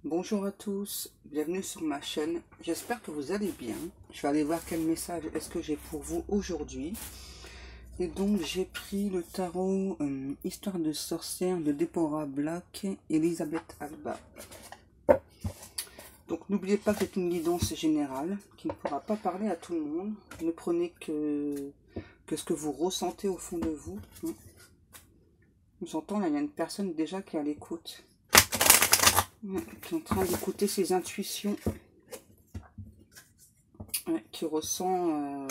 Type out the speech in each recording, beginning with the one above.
Bonjour à tous, bienvenue sur ma chaîne, j'espère que vous allez bien. Je vais aller voir quel message est-ce que j'ai pour vous aujourd'hui. Et donc j'ai pris le tarot Histoire de sorcière de Deborah Black, Elisabeth Alba. Donc n'oubliez pas que c'est une guidance générale qui ne pourra pas parler à tout le monde. Ne prenez que ce que vous ressentez au fond de vous. J'entends là, il y a une personne déjà qui est à l'écoute. Qui est en train d'écouter ses intuitions, qui ressent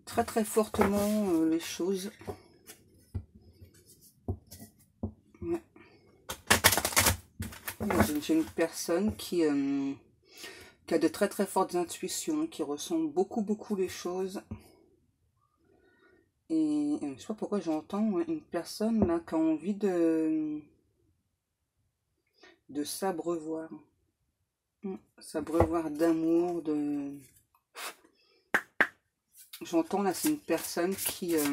très très fortement les choses. J'ai une personne qui a de très très fortes intuitions, qui ressent beaucoup les choses. Et je sais pas pourquoi j'entends une personne là qui a envie de s'abreuvoir. S'abreuvoir d'amour, J'entends là, c'est une personne qui a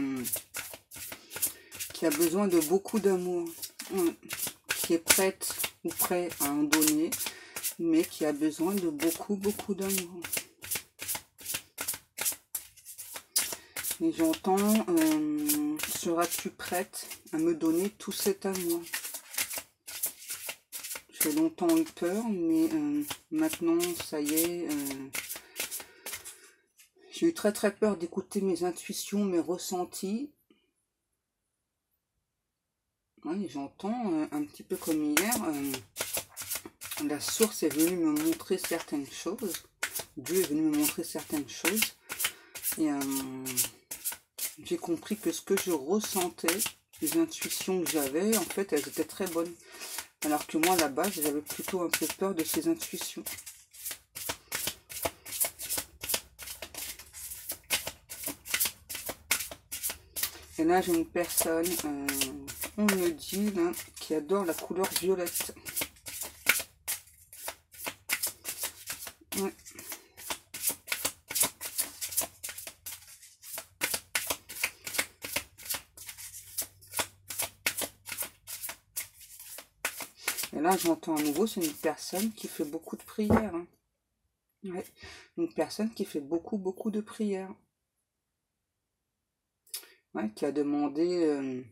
besoin de beaucoup d'amour, qui est prête ou prêt à en donner, mais qui a besoin de beaucoup d'amour. Et j'entends, seras-tu prête à me donner tout cet amour? J'ai longtemps eu peur, mais maintenant, ça y est, j'ai eu très peur d'écouter mes intuitions, mes ressentis. Oui, j'entends un petit peu comme hier, la source est venue me montrer certaines choses. Dieu est venu me montrer certaines choses. Et j'ai compris que ce que je ressentais, les intuitions que j'avais, en fait, elles étaient très bonnes. Alors que moi, à la base, j'avais plutôt un peu peur de ces intuitions. Et là, j'ai une personne, on me dit, là, qui adore la couleur violette. Ouais. Et là, j'entends à nouveau, c'est une personne qui fait beaucoup de prières. Ouais. Une personne qui fait beaucoup de prières. Ouais, qui a demandé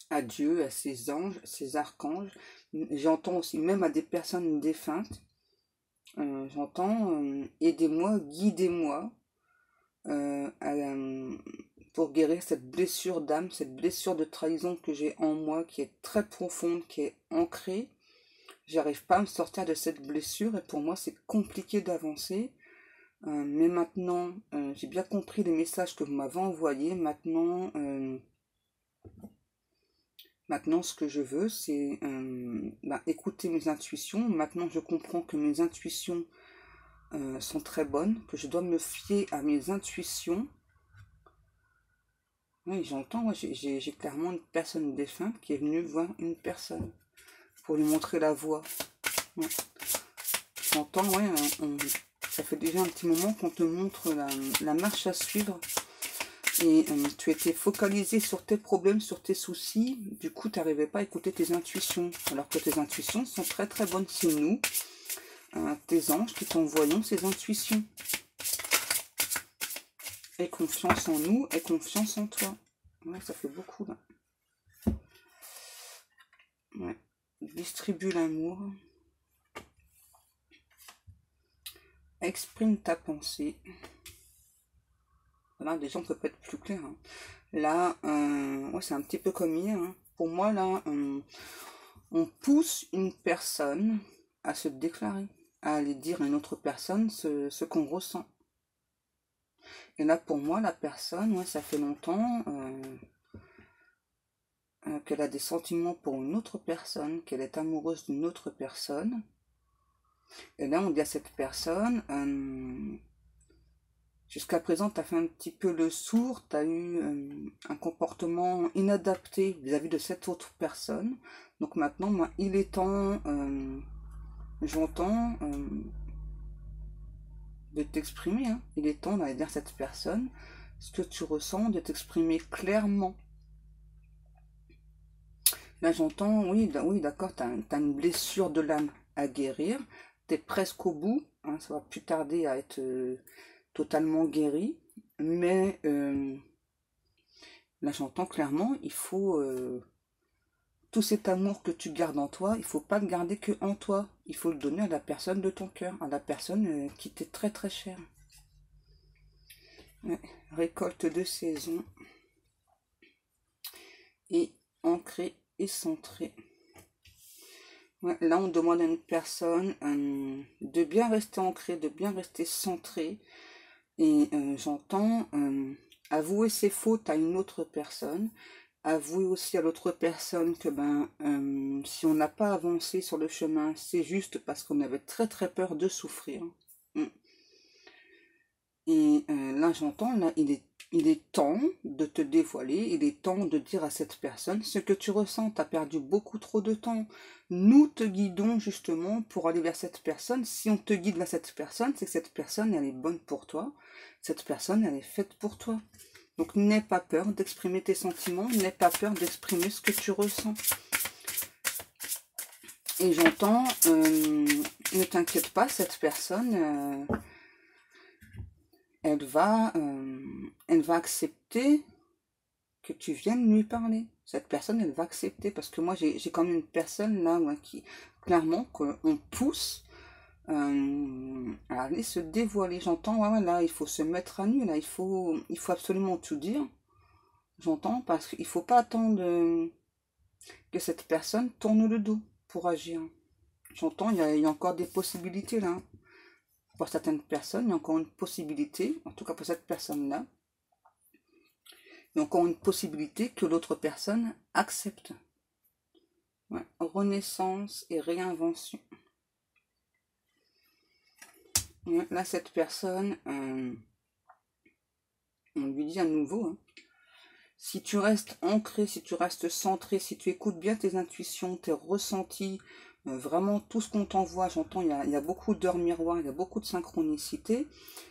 à Dieu, à ses anges, ses archanges. J'entends aussi même à des personnes défuntes. J'entends aidez-moi, guidez-moi pour guérir cette blessure d'âme, cette blessure de trahison que j'ai en moi, qui est très profonde, qui est ancrée. J'arrive pas à me sortir de cette blessure et pour moi c'est compliqué d'avancer. Mais maintenant, j'ai bien compris les messages que vous m'avez envoyés. Maintenant, ce que je veux, c'est écouter mes intuitions. Maintenant, je comprends que mes intuitions sont très bonnes, que je dois me fier à mes intuitions. Oui, j'entends, j'ai clairement une personne défunte qui est venue voir une personne pour lui montrer la voie. Ouais. J'entends, ouais, ça fait déjà un petit moment qu'on te montre la marche à suivre. Et tu étais focalisé sur tes problèmes, sur tes soucis. Du coup, tu n'arrivais pas à écouter tes intuitions. Alors que tes intuitions sont très bonnes. C'est nous, tes anges, qui t'envoyons ces intuitions. Aie confiance en nous, aie confiance en toi. Ouais, ça fait beaucoup là. Ouais. Distribue l'amour. Exprime ta pensée. Là, déjà, on peut pas être plus clair. Hein. Là, ouais, c'est un petit peu comme hier. Hein. Pour moi, là, on pousse une personne à se déclarer, à aller dire à une autre personne ce qu'on ressent. Et là, pour moi, la personne, ouais, ça fait longtemps qu'elle a des sentiments pour une autre personne, qu'elle est amoureuse d'une autre personne. Et là, on dit à cette personne, jusqu'à présent, tu as fait un petit peu le sourd, tu as eu un comportement inadapté vis-à-vis de cette autre personne. Donc maintenant, moi, il est temps, j'entends, de t'exprimer. Hein. Il est temps d'aller dire à cette personne ce que tu ressens, de t'exprimer clairement. Là, j'entends, oui, oui, d'accord, tu as une blessure de l'âme à guérir. Tu es presque au bout. Hein, ça va plus tarder à être totalement guéri. Mais là, j'entends clairement, il faut... tout cet amour que tu gardes en toi, il faut pas le garder que en toi. Il faut le donner à la personne de ton cœur, à la personne qui t'est très très chère. Ouais. Récolte de saison. Et ancré et centré. Ouais, là, on demande à une personne de bien rester ancré, de bien rester centré. Et j'entends avouer ses fautes à une autre personne. Avouer aussi à l'autre personne que si on n'a pas avancé sur le chemin, c'est juste parce qu'on avait très très peur de souffrir. Et là, j'entends, là, il est temps de te dévoiler, il est temps de dire à cette personne ce que tu ressens. Tu as perdu beaucoup trop de temps. Nous te guidons justement pour aller vers cette personne. Si on te guide vers cette personne, c'est que cette personne, elle est bonne pour toi. Cette personne, elle est faite pour toi. Donc, n'aie pas peur d'exprimer tes sentiments, n'aie pas peur d'exprimer ce que tu ressens. Et j'entends, ne t'inquiète pas, cette personne... elle va accepter que tu viennes lui parler. Cette personne, elle va accepter. Parce que moi, j'ai quand même une personne là, ouais, qui, clairement, qu'on pousse à aller se dévoiler. J'entends, ouais, là, il faut se mettre à nu, là, il faut absolument tout dire. J'entends, parce qu'il ne faut pas attendre que cette personne tourne le dos pour agir. J'entends, il y a encore des possibilités là. Pour certaines personnes, il y a encore une possibilité, en tout cas pour cette personne-là, il y a encore une possibilité que l'autre personne accepte. Ouais. Renaissance et réinvention. Ouais. Là, cette personne, on lui dit à nouveau, hein, si tu restes ancré, si tu restes centré, si tu écoutes bien tes intuitions, tes ressentis, vraiment tout ce qu'on t'envoie, j'entends, il y a beaucoup d'heures miroirs, il y a beaucoup de synchronicité.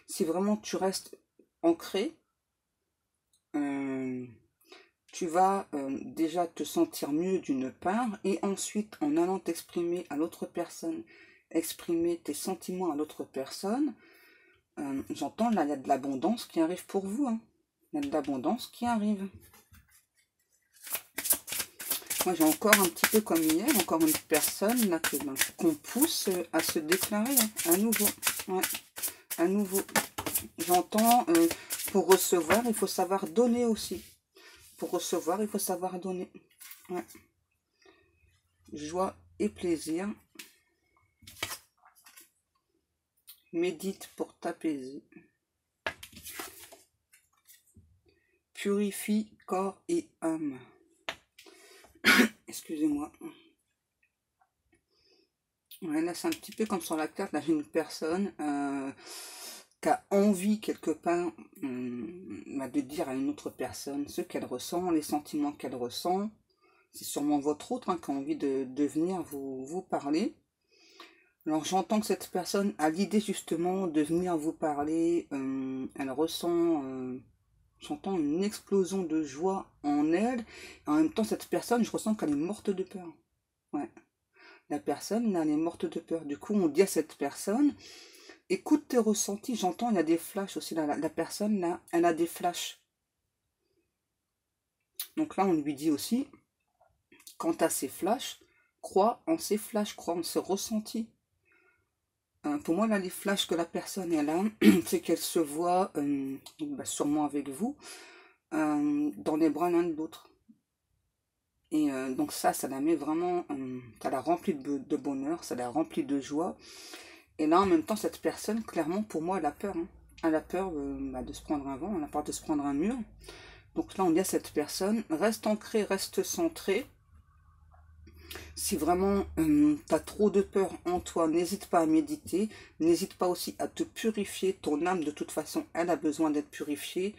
Si vraiment tu restes ancré, tu vas déjà te sentir mieux d'une part, et ensuite en allant t'exprimer à l'autre personne, exprimer tes sentiments à l'autre personne, j'entends là, il y a de l'abondance qui arrive pour vous. Hein. Il y a de l'abondance qui arrive. Moi j'ai encore un petit peu comme hier, encore une personne là qu'on pousse à se déclarer hein, à nouveau. Ouais, à nouveau. J'entends pour recevoir, il faut savoir donner aussi. Pour recevoir, il faut savoir donner. Ouais. Joie et plaisir. Médite pour t'apaiser. Purifie corps et âme. Excusez-moi. Ouais, là, c'est un petit peu comme sur la carte. Là, j'ai une personne qui a envie quelque part de dire à une autre personne ce qu'elle ressent, les sentiments qu'elle ressent. C'est sûrement votre autre qui a envie de venir vous parler. Alors j'entends que cette personne a l'idée justement de venir vous parler. Elle ressent, j'entends une explosion de joie en elle. En même temps, cette personne, je ressens qu'elle est morte de peur. Ouais. La personne, là, elle est morte de peur. Du coup, on dit à cette personne... Écoute tes ressentis, j'entends, il y a des flashs aussi. La personne, là, elle a des flashs. Donc là, on lui dit aussi, quant à ces flashs, crois en ces flashs, crois en ces ressentis. Pour moi, là, les flashs que la personne elle a, c'est qu'elle se voit, sûrement avec vous, dans les bras l'un de l'autre. Et donc ça la met vraiment, ça la remplit de bonheur, ça la remplit de joie. Et là, en même temps, cette personne, clairement, pour moi, elle a peur. Hein. Elle a peur de se prendre un vent, elle a peur de se prendre un mur. Donc là, on dit à cette personne, reste ancré, reste centré. Si vraiment tu as trop de peur en toi, n'hésite pas à méditer. N'hésite pas aussi à te purifier. Ton âme, de toute façon, elle a besoin d'être purifiée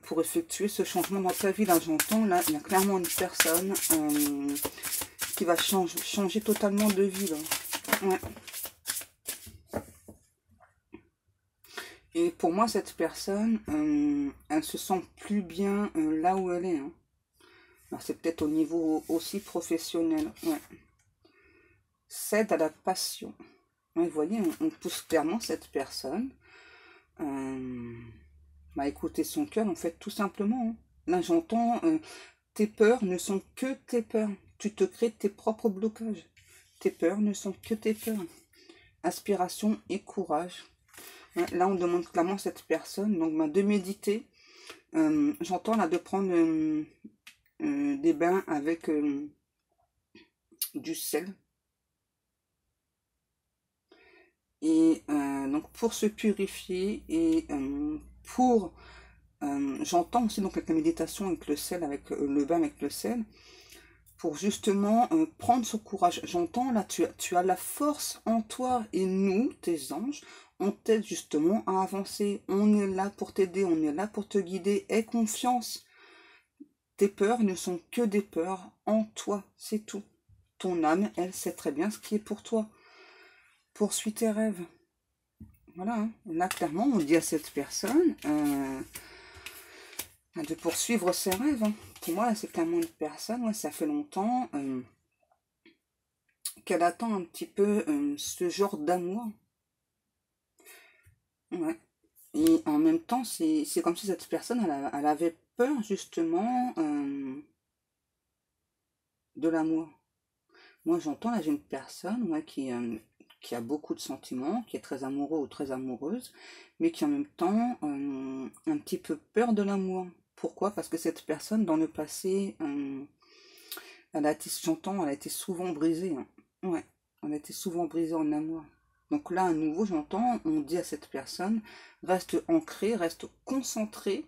pour effectuer ce changement dans ta vie. Là, j'entends, là, il y a clairement une personne qui va changer totalement de vie. Là. Ouais. Et pour moi, cette personne, elle se sent plus bien là où elle est. Hein. Alors c'est peut-être au niveau aussi professionnel. Ouais. Cède à la passion. Ouais, vous voyez, on pousse clairement cette personne à écouter son cœur, en fait, tout simplement. Hein. Là, j'entends, tes peurs ne sont que tes peurs. Tu te crées tes propres blocages. Tes peurs ne sont que tes peurs. Inspiration et courage. Ouais, là, on demande clairement à cette personne donc, de méditer. J'entends là de prendre des bains avec du sel. Et donc pour se purifier et pour... j'entends aussi donc avec la méditation avec le sel, avec le bain avec le sel, pour justement prendre ce courage. J'entends là, tu as la force en toi et nous, tes anges, on t'aide justement à avancer. On est là pour t'aider, on est là pour te guider. Aie confiance. Tes peurs ne sont que des peurs en toi, c'est tout. Ton âme, elle sait très bien ce qui est pour toi. Poursuis tes rêves. Voilà, hein. Là clairement on dit à cette personne de poursuivre ses rêves. Hein. Pour moi c'est clairement une personne, ouais, ça fait longtemps qu'elle attend un petit peu ce genre d'amour. Ouais. Et en même temps c'est comme si cette personne elle avait peur justement de l'amour. Moi j'entends là j'ai une personne ouais, qui a beaucoup de sentiments, qui est très amoureux ou très amoureuse, mais qui en même temps un petit peu peur de l'amour. Pourquoi? Parce que cette personne, dans le passé, elle a été, j'entends, elle a été souvent brisée. Hein. Ouais, elle a été souvent brisée en amour. Donc là, à nouveau, j'entends, on dit à cette personne, reste ancrée, reste concentrée.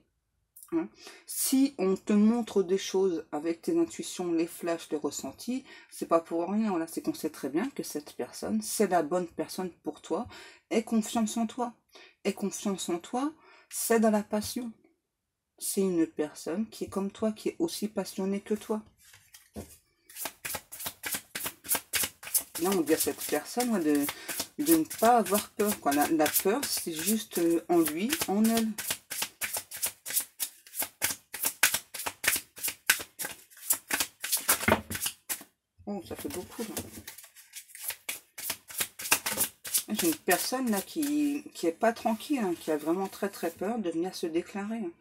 Hein. Si on te montre des choses avec tes intuitions, les flashs, les ressentis, c'est pas pour rien. Voilà, c'est qu'on sait très bien que cette personne, c'est la bonne personne pour toi. Aie confiance en toi. Aie confiance en toi, cède à la passion. C'est une personne qui est comme toi, qui est aussi passionnée que toi. Là, on dit à cette personne ouais, de ne pas avoir peur. Quoi. La peur, c'est juste en lui, en elle. Oh, ça fait beaucoup, là. J'ai une personne, là, qui est pas tranquille, hein, qui a vraiment très, très peur de venir se déclarer. Hein.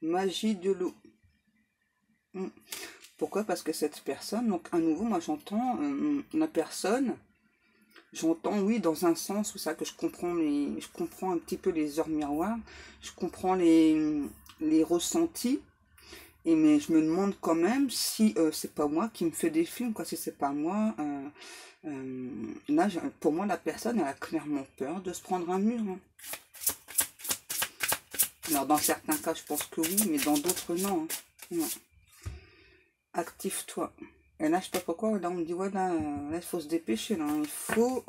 Magie de l'eau. Pourquoi? Parce que cette personne, donc, à nouveau, moi, j'entends la personne... J'entends, oui, dans un sens où ça que je comprends un petit peu les heures miroirs, je comprends les ressentis, et mais je me demande quand même si c'est pas moi qui me fais des films, quoi, si c'est pas moi. Là, pour moi, la personne, elle a clairement peur de se prendre un mur. Hein. Alors, dans certains cas, je pense que oui, mais dans d'autres, non. Hein. Non. Active-toi. Et là, je sais pas pourquoi, là, on me dit, ouais, là, il faut se dépêcher, là. Il faut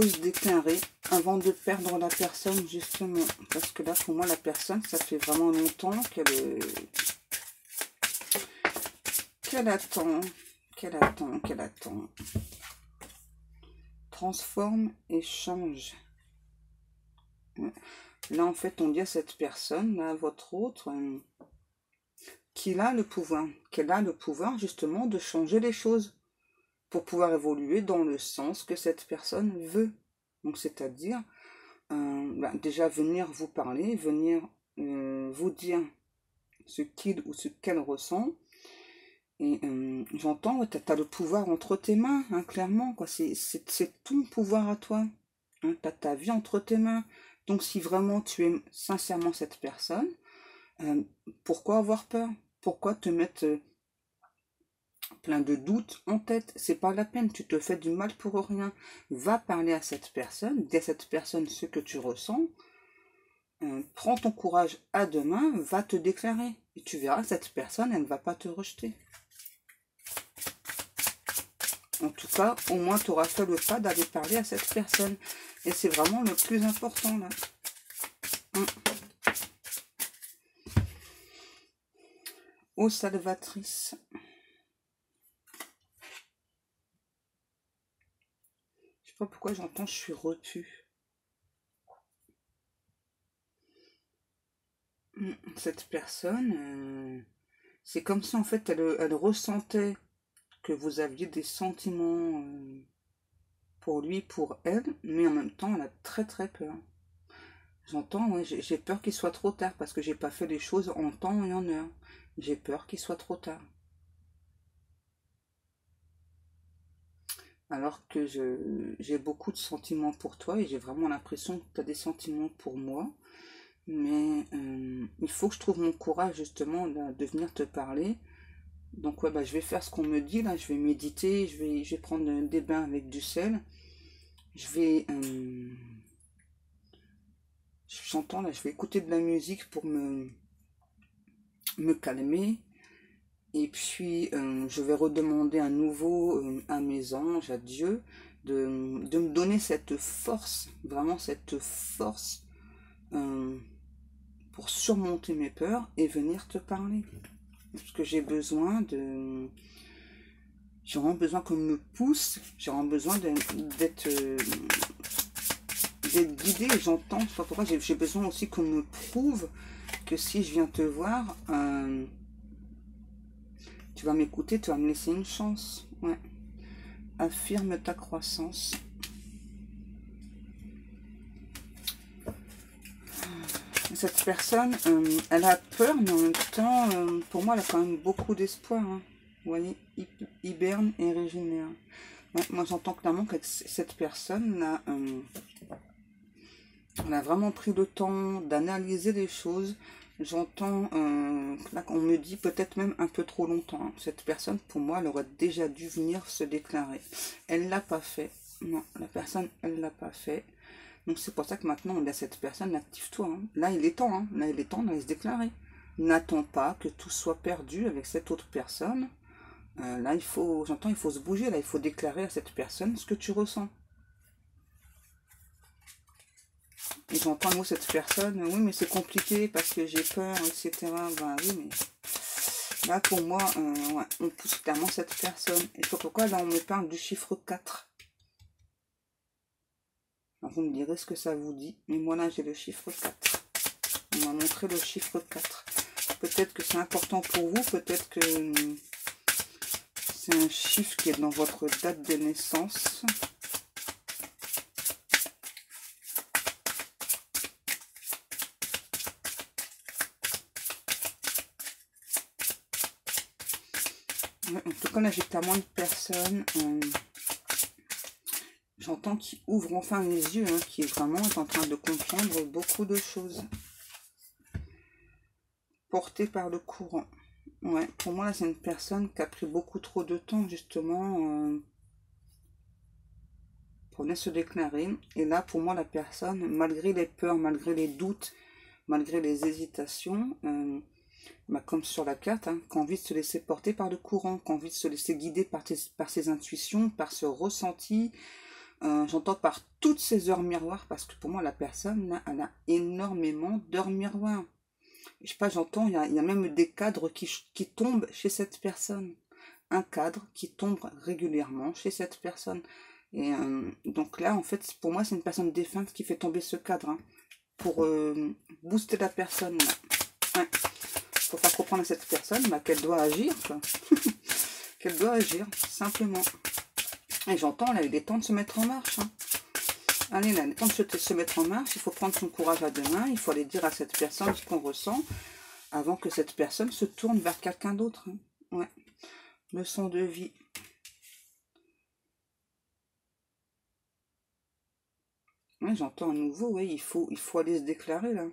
se déclarer avant de perdre la personne, justement. Parce que là, pour moi, la personne, ça fait vraiment longtemps qu'elle attend. Qu'elle attend. Transforme et change. Ouais. Là, en fait, on dit à cette personne, là, votre autre... qu'elle a le pouvoir justement de changer les choses pour pouvoir évoluer dans le sens que cette personne veut. Donc c'est-à-dire déjà venir vous parler, venir vous dire ce qu'il ou ce qu'elle ressent. Et j'entends, tu as le pouvoir entre tes mains, hein, clairement, quoi. C'est ton pouvoir à toi. Hein, tu as ta vie entre tes mains. Donc si vraiment tu aimes sincèrement cette personne, pourquoi avoir peur? Pourquoi te mettre plein de doutes en tête? C'est pas la peine, tu te fais du mal pour rien. Va parler à cette personne, dis à cette personne ce que tu ressens. Prends ton courage à deux mains, va te déclarer. Et tu verras, cette personne, elle ne va pas te rejeter. En tout cas, au moins, tu auras fait le pas d'aller parler à cette personne. Et c'est vraiment le plus important, là. Ô salvatrice. Je sais pas pourquoi j'entends je suis repu. Cette personne, C'est comme si en fait elle ressentait que vous aviez des sentiments pour lui, pour elle, mais en même temps elle a très très peur. J'entends, ouais, j'ai peur qu'il soit trop tard parce que j'ai pas fait les choses en temps et en heure. J'ai peur qu'il soit trop tard. Alors que j'ai beaucoup de sentiments pour toi et j'ai vraiment l'impression que tu as des sentiments pour moi. Mais il faut que je trouve mon courage justement là, de venir te parler. Donc ouais, bah, je vais faire ce qu'on me dit là, je vais méditer, je vais prendre des bains avec du sel. Je vais... j'entends là, je vais écouter de la musique pour me calmer. Et puis, je vais redemander à nouveau à mes anges, à Dieu, de me donner cette force, vraiment cette force euh, pour surmonter mes peurs et venir te parler. Parce que j'ai besoin de... J'ai vraiment besoin qu'on me pousse, j'ai vraiment besoin d'être guidée. J'entends, je sais pas pourquoi, j'ai besoin aussi qu'on me prouve que si je viens te voir, tu vas m'écouter, tu vas me laisser une chance. Ouais. Affirme ta croissance. Cette personne, elle a peur, mais en même temps, pour moi, elle a quand même beaucoup d'espoir. Hein. Vous voyez, hiberne et régénère. Ouais, moi, j'entends clairement que cette personne-là, elle a vraiment pris le temps d'analyser les choses. J'entends, là, qu'on me dit peut-être même un peu trop longtemps. Hein. Cette personne, pour moi, elle aurait déjà dû venir se déclarer. Elle ne l'a pas fait. Non, la personne, elle ne l'a pas fait. Donc c'est pour ça que maintenant on a cette personne, active-toi. Hein. Là il est temps, hein. Là il est temps d'aller se déclarer. N'attends pas que tout soit perdu avec cette autre personne. Là il faut, j'entends, il faut se bouger, là il faut déclarer à cette personne ce que tu ressens. Et j'entends moi cette personne, oui mais c'est compliqué parce que j'ai peur, etc. Ben oui mais là pour moi, ouais, on pousse clairement cette personne. Et pourquoi là on me parle du chiffre 4. Alors, vous me direz ce que ça vous dit. Mais moi là j'ai le chiffre 4. On m'a montré le chiffre 4. Peut-être que c'est important pour vous, peut-être que c'est un chiffre qui est dans votre date de naissance. Ouais, en tout cas, là j'ai clairement une personne, j'entends qui ouvre enfin les yeux, hein, qui est vraiment en train de comprendre beaucoup de choses. Portée par le courant. Ouais, pour moi là c'est une personne qui a pris beaucoup trop de temps justement pour venir se déclarer. Et là pour moi la personne, malgré les peurs, malgré les doutes, malgré les hésitations, bah, comme sur la carte, hein, qui a envie de se laisser porter par le courant, qui a envie de se laisser guider par ses intuitions, par ce ressenti, j'entends par toutes ces heures miroirs, parce que pour moi la personne là, elle a énormément d'heures miroirs. Je sais pas, j'entends, il y a même des cadres qui tombent chez cette personne. Un cadre qui tombe régulièrement chez cette personne. Et donc là, en fait, pour moi, c'est une personne défunte qui fait tomber ce cadre. Hein, pour booster la personne. Ouais. Pour faire comprendre à cette personne bah, qu'elle doit agir. Qu'elle doit agir, simplement. Et j'entends, là, il est temps de se mettre en marche. Hein. Allez, là, il est temps de se mettre en marche. Il faut prendre son courage à deux mains. Il faut aller dire à cette personne ce qu'on ressent avant que cette personne se tourne vers quelqu'un d'autre. Hein. Ouais. Leçon de vie. Ouais, j'entends à nouveau, ouais, il faut aller se déclarer là.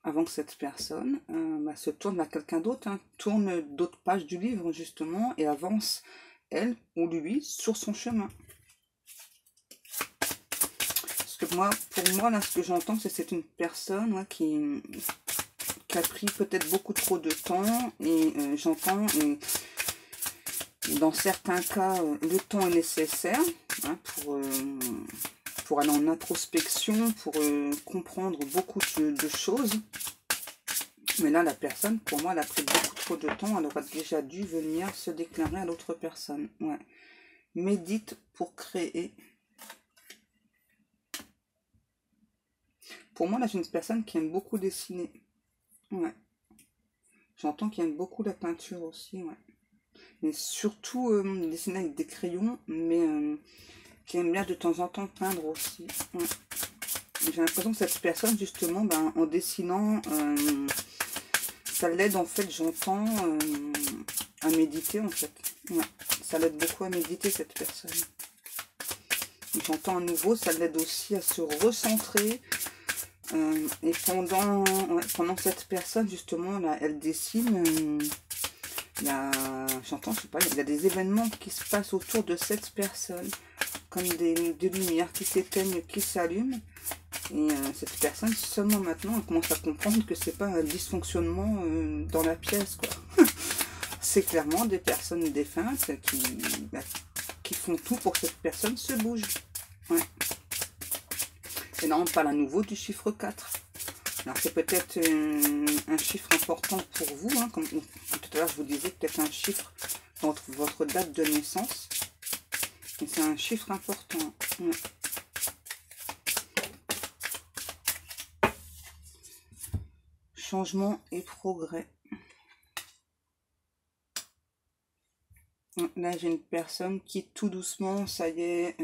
Avant que cette personne bah, se tourne vers quelqu'un d'autre, hein, tourne d'autres pages du livre justement et avance, elle ou lui, sur son chemin. Parce que moi, pour moi, là, ce que j'entends, c'est une personne ouais, qui a pris peut-être beaucoup trop de temps et j'entends, dans certains cas, le temps est nécessaire hein, pour aller en introspection, pour comprendre beaucoup de choses. Mais là, la personne, pour moi, elle a pris beaucoup trop de temps. Elle aurait déjà dû venir se déclarer à l'autre personne. Ouais. Médite pour créer. Pour moi, là, j'ai une personne qui aime beaucoup dessiner. Ouais. J'entends qu'il aime beaucoup la peinture aussi, ouais. Mais surtout dessiner avec des crayons, mais qui aime bien de temps en temps peindre aussi. Ouais. J'ai l'impression que cette personne, justement, ben, en dessinant, ça l'aide, en fait, j'entends, à méditer, en fait. Ouais. Ça l'aide beaucoup à méditer, cette personne. J'entends à nouveau, ça l'aide aussi à se recentrer. Et pendant cette personne, justement, là, elle dessine, j'entends, je sais pas, il y a des événements qui se passent autour de cette personne, comme des lumières qui s'éteignent, qui s'allument. Et cette personne, seulement maintenant, elle commence à comprendre que c'est pas un dysfonctionnement dans la pièce, quoi. C'est clairement des personnes défuntes qui font tout pour que cette personne se bouge. Ouais. Et là, on parle à nouveau du chiffre 4. Alors, c'est peut-être un chiffre important pour vous, hein, comme tout à l'heure, je vous disais, peut-être un chiffre dans votre date de naissance. Mais c'est un chiffre important. Ouais. Changement et progrès. Là, j'ai une personne qui, tout doucement, ça y est,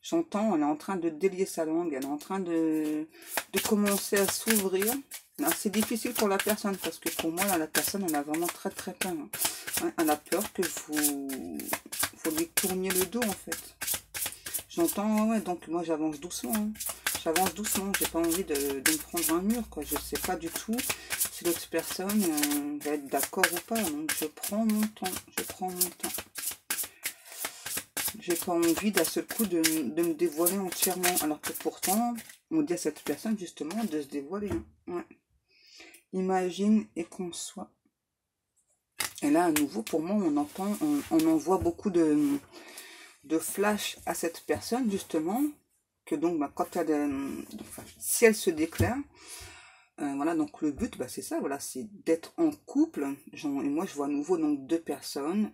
j'entends, elle est en train de délier sa langue, elle est en train de commencer à s'ouvrir. C'est difficile pour la personne, parce que pour moi, là, la personne, elle a vraiment très très peur. Hein. Ouais, elle a peur que vous lui tourniez le dos, en fait. J'entends, ouais, donc moi, j'avance doucement. Hein. J'avance doucement, j'ai pas envie de me prendre un mur, quoi. Je sais pas du tout si l'autre personne va être d'accord ou pas. Donc je prends mon temps, J'ai pas envie d'un seul coup de me dévoiler entièrement. Alors que pourtant, on dit à cette personne justement de se dévoiler. Hein. Ouais. Imagine et conçoit. Et là, à nouveau, pour moi, on envoie beaucoup de flash à cette personne, justement, que donc, bah, quand si elle se déclare, voilà, donc le but, bah, c'est ça, voilà, c'est d'être en couple. Et moi, je vois à nouveau donc deux personnes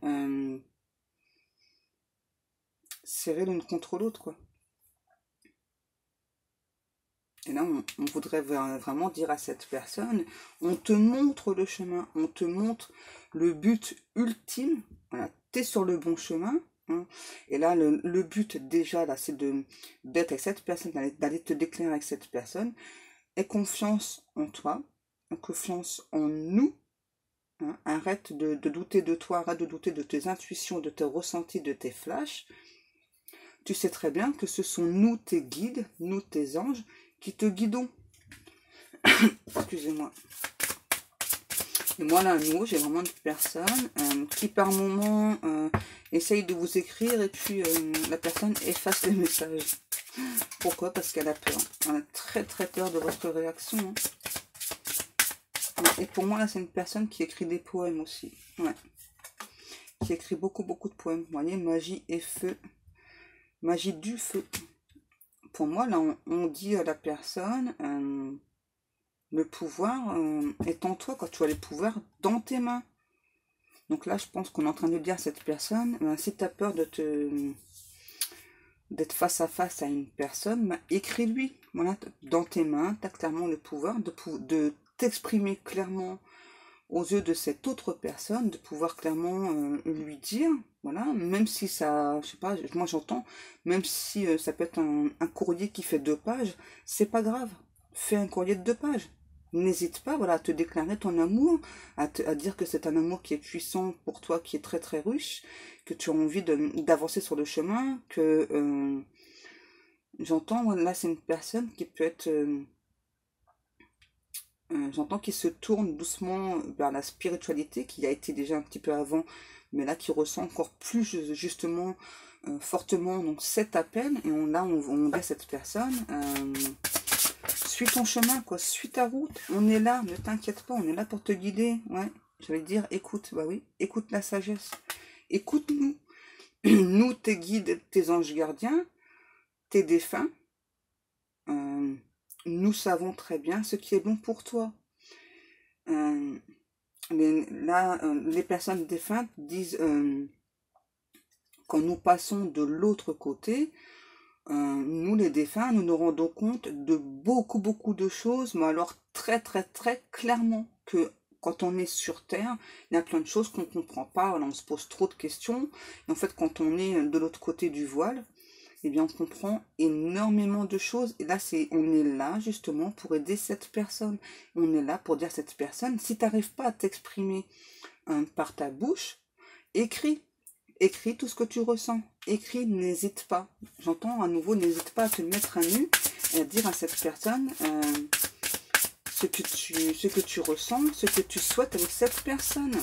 serrées l'une contre l'autre, quoi. Et là, on voudrait vraiment dire à cette personne, on te montre le chemin, on te montre le but ultime, voilà, t'es sur le bon chemin. Hein. Et là, le but déjà, là, c'est d'être avec cette personne, d'aller te déclarer avec cette personne. Aie confiance en toi, confiance en nous. Hein. Arrête de douter de toi, arrête de douter de tes intuitions, de tes ressentis, de tes flashs. Tu sais très bien que ce sont nous, tes guides, nous, tes anges, qui te guidons. Excusez-moi. Et moi, là, à nouveau, j'ai vraiment une personne qui, par moment, essaye de vous écrire et puis la personne efface les messages. Pourquoi? Parce qu'elle a peur. Elle a très, très peur de votre réaction. Hein. Et pour moi, là, c'est une personne qui écrit des poèmes aussi. Ouais. Qui écrit beaucoup, beaucoup de poèmes. Vous voyez, magie et feu. Magie du feu. Pour moi, là, on dit à la personne, le pouvoir est en toi, quand tu as le pouvoir dans tes mains. Donc là, je pense qu'on est en train de dire à cette personne, si tu as peur d'être face à face à une personne, écris-lui. Voilà, dans tes mains, tu as clairement le pouvoir de t'exprimer clairement aux yeux de cette autre personne, de pouvoir clairement lui dire, voilà, même si ça, je sais pas, moi j'entends, même si ça peut être un courrier qui fait 2 pages, c'est pas grave, fais un courrier de 2 pages. N'hésite pas, voilà, à te déclarer ton amour, à dire que c'est un amour qui est puissant pour toi, qui est très très riche, que tu as envie d'avancer sur le chemin, que j'entends, là c'est une personne qui peut être... j'entends qu'il se tourne doucement vers la spiritualité, qui a été déjà un petit peu avant, mais là qui ressent encore plus justement fortement donc cet appel. Et on dit à cette personne, suis ton chemin, quoi, suis ta route, on est là, ne t'inquiète pas, on est là pour te guider. Ouais, j'allais dire, écoute, bah oui, écoute la sagesse, écoute-nous, nous tes guides, tes anges gardiens, tes défunts. Nous savons très bien ce qui est bon pour toi. Les personnes défuntes disent quand nous passons de l'autre côté, nous les défunts, nous nous rendons compte de beaucoup de choses, mais alors très très très clairement, que quand on est sur Terre, il y a plein de choses qu'on ne comprend pas, on se pose trop de questions. Et en fait, quand on est de l'autre côté du voile, eh bien, on comprend énormément de choses. Et là, on est là, justement, pour aider cette personne. On est là pour dire à cette personne, si tu n'arrives pas à t'exprimer par ta bouche, écris. Écris tout ce que tu ressens. Écris, n'hésite pas. J'entends à nouveau, n'hésite pas à te mettre à nu et à dire à cette personne ce que tu ressens, ce que tu souhaites avec cette personne.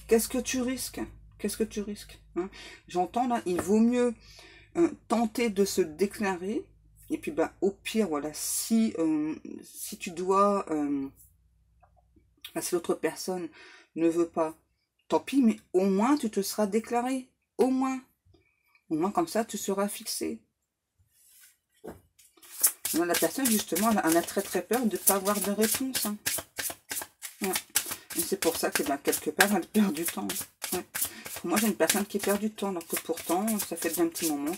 Qu'est-ce que tu risques? Qu'est-ce que tu risques, hein? J'entends là, il vaut mieux tenter de se déclarer. Et puis, bah, au pire, voilà, si tu dois... si l'autre personne ne veut pas, tant pis, mais au moins tu te seras déclaré. Au moins comme ça, tu seras fixé. Alors, la personne, justement, elle a très très peur de ne pas avoir de réponse. Hein. Ouais. Et c'est pour ça que, ben, quelque part, elle perd du temps. Ouais. Pour moi, j'ai une personne qui perd du temps, alors que pourtant, ça fait déjà un petit moment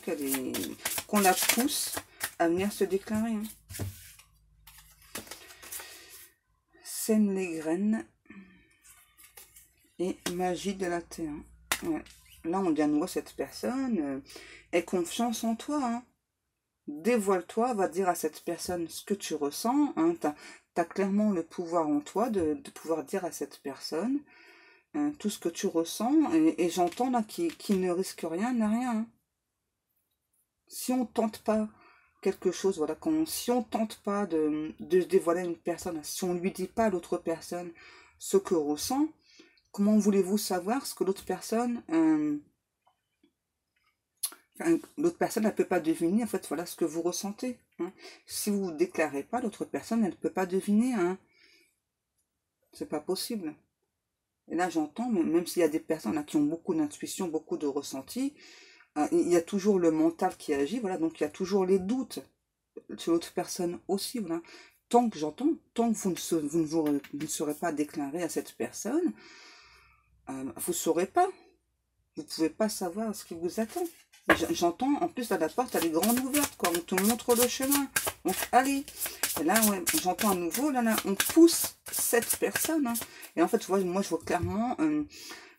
qu'on la pousse à venir se déclarer. Hein. Sème les graines et magie de la terre. Ouais. Là, on dit à nouveau cette personne, aie confiance en toi. Hein. Dévoile-toi, va dire à cette personne ce que tu ressens. Hein. Tu as clairement le pouvoir en toi de pouvoir dire à cette personne tout ce que tu ressens. Et j'entends là qui ne risque rien n'a rien. Hein. Si on tente pas quelque chose, voilà, si on tente pas de dévoiler à une personne, si on lui dit pas à l'autre personne ce que ressent, comment voulez-vous savoir ce que l'autre personne l'autre personne ne peut pas deviner en fait voilà ce que vous ressentez. Hein. Si vous ne déclarez pas, l'autre personne elle ne peut pas deviner. Hein. C'est pas possible. Et là j'entends, même s'il y a des personnes là, qui ont beaucoup d'intuition, beaucoup de ressenti, il y a toujours le mental qui agit, voilà, donc il y a toujours les doutes sur l'autre personne aussi. Voilà. Tant que vous ne serez pas déclaré à cette personne, vous ne saurez pas. Vous ne pouvez pas savoir ce qui vous attend. J'entends, en plus, à la porte, elle est grande ouverte, quoi. On te montre le chemin. Donc, allez. Et là, ouais, j'entends à nouveau, là, on pousse cette personne. Hein. Et en fait, moi, je vois clairement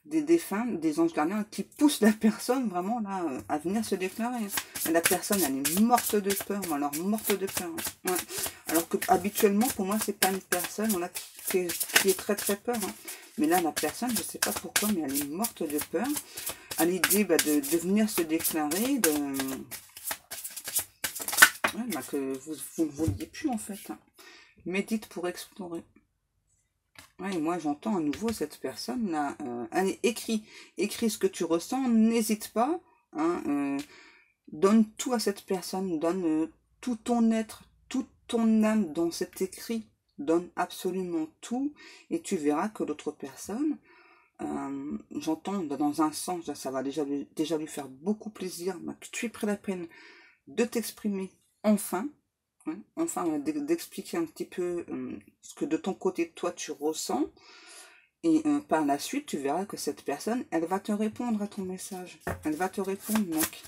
des défunts, des anges gardiens qui poussent la personne, vraiment, là, à venir se déclarer. Et la personne, elle est morte de peur, alors morte de peur. Hein. Ouais. Alors que, habituellement, pour moi, c'est pas une personne, voilà, qui est très, très peur. Hein. Mais là, la personne, je ne sais pas pourquoi, mais elle est morte de peur. À l'idée de venir se déclarer, que vous ne vouliez plus en fait. Hein. Médite pour explorer. Ouais, et moi j'entends à nouveau cette personne là. Allez, écris ce que tu ressens, n'hésite pas. Hein, donne tout à cette personne, donne tout ton être, toute ton âme dans cet écrit. Donne absolument tout et tu verras que l'autre personne, j'entends dans un sens, ça va déjà lui faire beaucoup plaisir, que tu aies pris la peine de t'exprimer enfin, hein, enfin d'expliquer un petit peu ce que de ton côté toi tu ressens, et par la suite tu verras que cette personne elle va te répondre à ton message, elle va te répondre. Donc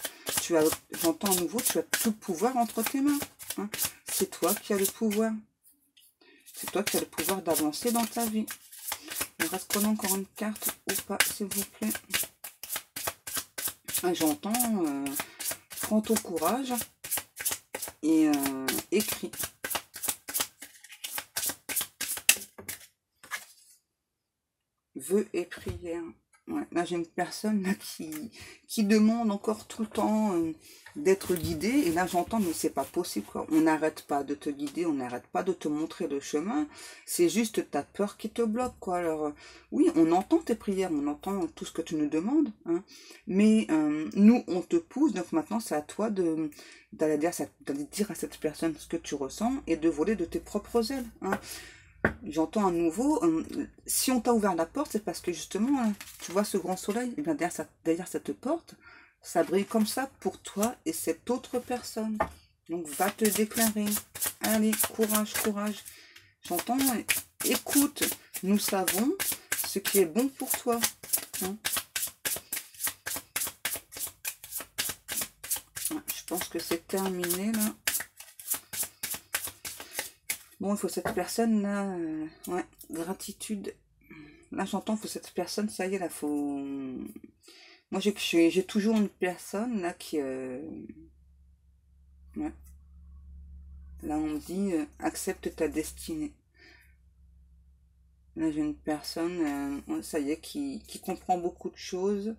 j'entends à nouveau, tu as tout le pouvoir entre tes mains, hein. C'est toi qui as le pouvoir, c'est toi qui as le pouvoir d'avancer dans ta vie. Il reste qu'on a encore une carte ou pas, s'il vous plaît. J'entends, prends ton courage et écris. Vœux et prières. Ouais, là, j'ai une personne là, qui demande encore tout le temps d'être guidée. Et là, j'entends, mais c'est pas possible, quoi. On n'arrête pas de te guider, on n'arrête pas de te montrer le chemin. C'est juste ta peur qui te bloque, quoi. Alors, oui, on entend tes prières, on entend tout ce que tu nous demandes. Hein, mais nous, on te pousse. Donc maintenant, c'est à toi d'aller dire à cette personne ce que tu ressens et de voler de tes propres ailes. Hein. J'entends à nouveau, si on t'a ouvert la porte, c'est parce que justement, hein, tu vois ce grand soleil, et bien derrière cette porte, ça brille comme ça pour toi et cette autre personne. Donc va te déclarer. Allez, courage, courage. J'entends, écoute, nous savons ce qui est bon pour toi. Hein. Je pense que c'est terminé là. Bon, il faut cette personne-là, ouais, gratitude Là, j'entends que cette personne, ça y est, là, faut... Moi, j'ai toujours une personne, là, qui... Ouais. Là, on me dit, accepte ta destinée. Là, j'ai une personne, ça y est, qui comprend beaucoup de choses.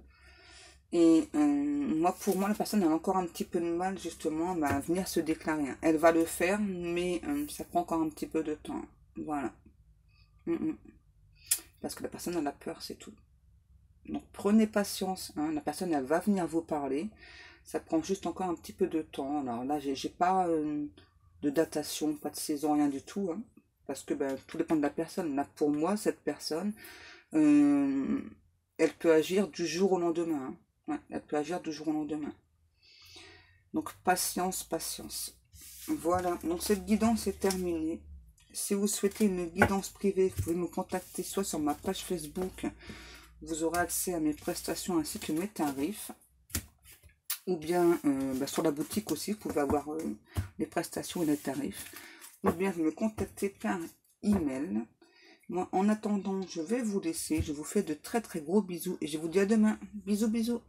Et moi, pour moi, la personne a encore un petit peu de mal, justement, à venir se déclarer. Elle va le faire, mais ça prend encore un petit peu de temps. Voilà. Parce que la personne, elle a peur, c'est tout. Donc, prenez patience. Hein. La personne, elle va venir vous parler. Ça prend juste encore un petit peu de temps. Alors là, j'ai pas de datation, pas de saison, rien du tout. Hein. Parce que tout dépend de la personne. Là, pour moi, cette personne, elle peut agir du jour au lendemain. Hein. Ouais, elle peut agir du jour au lendemain. Donc, patience, patience. Voilà, donc cette guidance est terminée. Si vous souhaitez une guidance privée, vous pouvez me contacter soit sur ma page Facebook, vous aurez accès à mes prestations ainsi que mes tarifs, ou bien sur la boutique aussi, vous pouvez avoir les prestations et les tarifs, ou bien vous me contactez par email. Moi, en attendant, je vais vous laisser. Je vous fais de très très gros bisous et je vous dis à demain. Bisous, bisous.